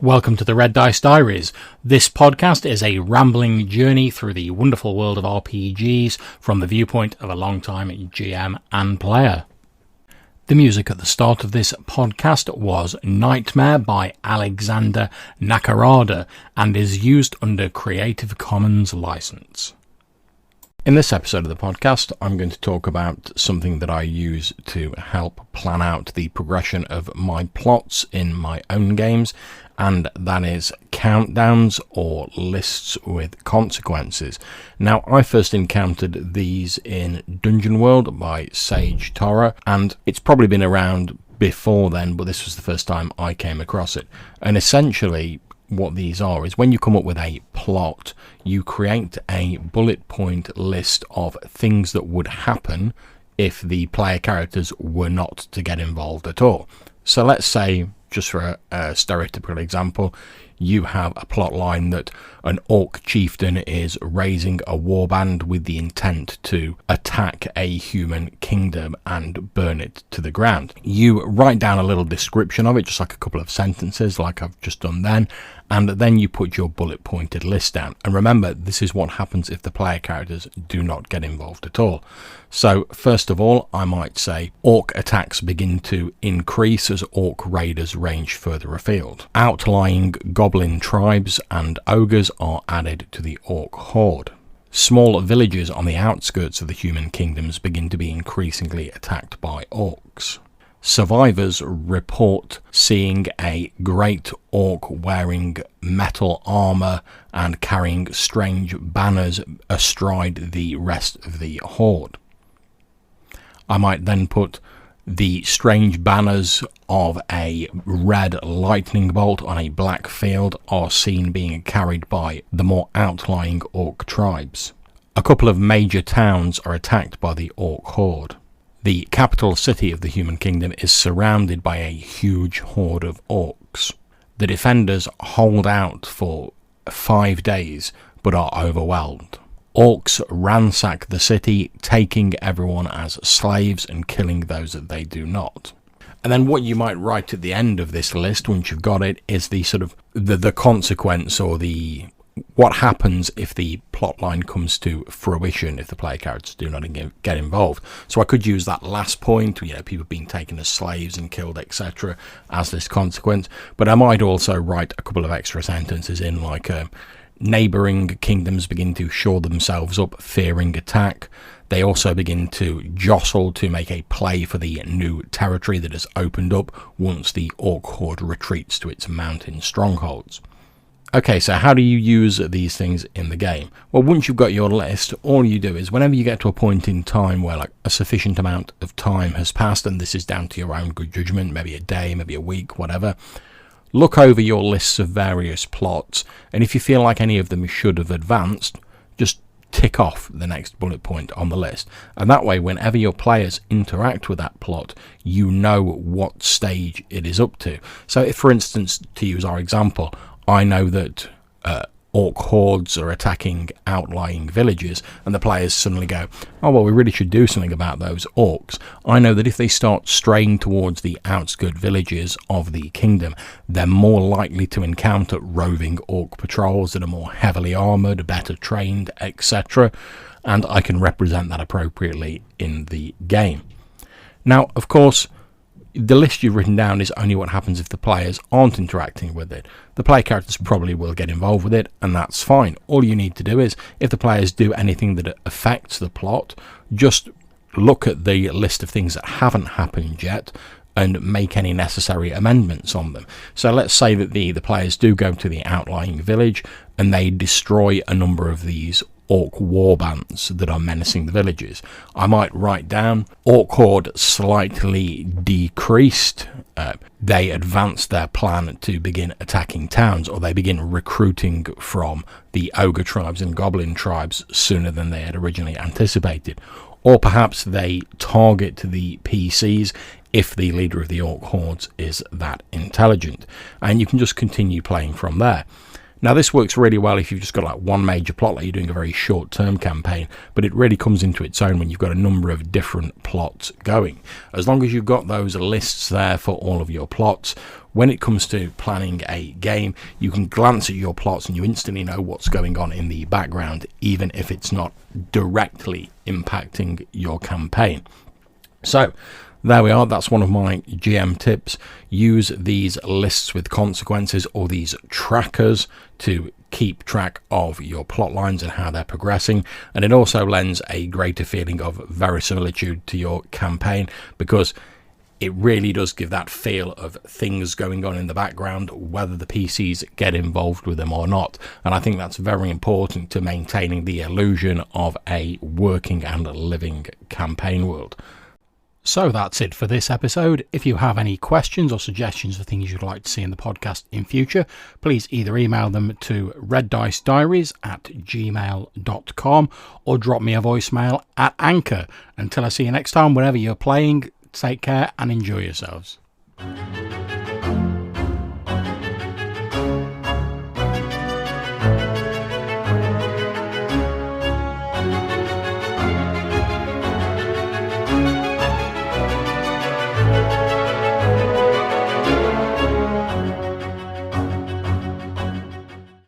Welcome to the Red Dice Diaries. This podcast is a rambling journey through the wonderful world of RPGs from the viewpoint of a long-time GM and player. The music at the start of this podcast was Nightmare by Alexander Nakarada and is used under Creative Commons license. In this episode of the podcast, I'm going to talk about something that I use to help plan out the progression of my plots in my own games, and that is countdowns or lists with consequences. Now, I first encountered these in Dungeon World by Sage Torah, and it's probably been around before then, but this was the first time I came across it. And essentially, what these are is when you come up with a plot, you create a bullet point list of things that would happen if the player characters were not to get involved at all. So let's say, just for a stereotypical example, you have a plot line that an orc chieftain is raising a warband with the intent to attack a human kingdom and burn it to the ground. You write down a little description of it, just like a couple of sentences like I've just done then, and then you put your bullet pointed list down. And remember, this is what happens if the player characters do not get involved at all. So first of all, I might say orc attacks begin to increase as orc raiders range further afield. Outlying goblin tribes and ogres are added to the orc horde. Small villages on the outskirts of the human kingdoms begin to be increasingly attacked by orcs. Survivors report seeing a great orc wearing metal armor and carrying strange banners astride the rest of the horde. I might then put the strange banners of a red lightning bolt on a black field are seen being carried by the more outlying orc tribes. A couple of major towns are attacked by the orc horde. The capital city of the human kingdom is surrounded by a huge horde of orcs. The defenders hold out for 5 days but are overwhelmed. Orcs ransack the city, taking everyone as slaves and killing those that they do not. And then what you might write at the end of this list, once you've got it, is the sort of the consequence or the what happens if the plot line comes to fruition if the player characters do not get involved. So I could use that last point, people being taken as slaves and killed, etc., as this consequence. But I might also write a couple of extra sentences in, like neighbouring kingdoms begin to shore themselves up, fearing attack. They also begin to jostle to make a play for the new territory that has opened up once the orc horde retreats to its mountain strongholds. Okay, so how do you use these things in the game? Well, once you've got your list, all you do is whenever you get to a point in time where like a sufficient amount of time has passed, and this is down to your own good judgment, maybe a day, maybe a week, whatever, look over your lists of various plots, and if you feel like any of them should have advanced, just tick off the next bullet point on the list. And that way, whenever your players interact with that plot, you know what stage it is up to. So if, for instance, to use our example, I know that orc hordes are attacking outlying villages, and the players suddenly go, oh well, we really should do something about those orcs. I know that if they start straying towards the outskirt villages of the kingdom, they're more likely to encounter roving orc patrols that are more heavily armoured, better trained, etc. And I can represent that appropriately in the game. Now, of course, the list you've written down is only what happens if the players aren't interacting with it. The player characters probably will get involved with it, and that's fine. All you need to do is, if the players do anything that affects the plot, just look at the list of things that haven't happened yet and make any necessary amendments on them. So let's say that the players do go to the outlying village and they destroy a number of these orc warbands that are menacing the villages. I might write down orc horde slightly decreased. They advance their plan to begin attacking towns, or they begin recruiting from the ogre tribes and goblin tribes sooner than they had originally anticipated. Or perhaps they target the PCs if the leader of the orc hordes is that intelligent. And you can just continue playing from there. Now this works really well if you've just got like one major plot, like you're doing a very short-term campaign, but it really comes into its own when you've got a number of different plots going. As long as you've got those lists there for all of your plots, when it comes to planning a game, you can glance at your plots and you instantly know what's going on in the background, even if it's not directly impacting your campaign. So there we are. That's one of my GM tips. Use these lists with consequences, or these trackers, to keep track of your plot lines and how they're progressing. And it also lends a greater feeling of verisimilitude to your campaign, because it really does give that feel of things going on in the background, whether the PCs get involved with them or not. And I think that's very important to maintaining the illusion of a working and living campaign world. So that's it for this episode. If you have any questions or suggestions for things you'd like to see in the podcast in future, please either email them to reddicediaries@gmail.com or drop me a voicemail at Anchor. Until I see you next time, wherever you're playing, take care and enjoy yourselves.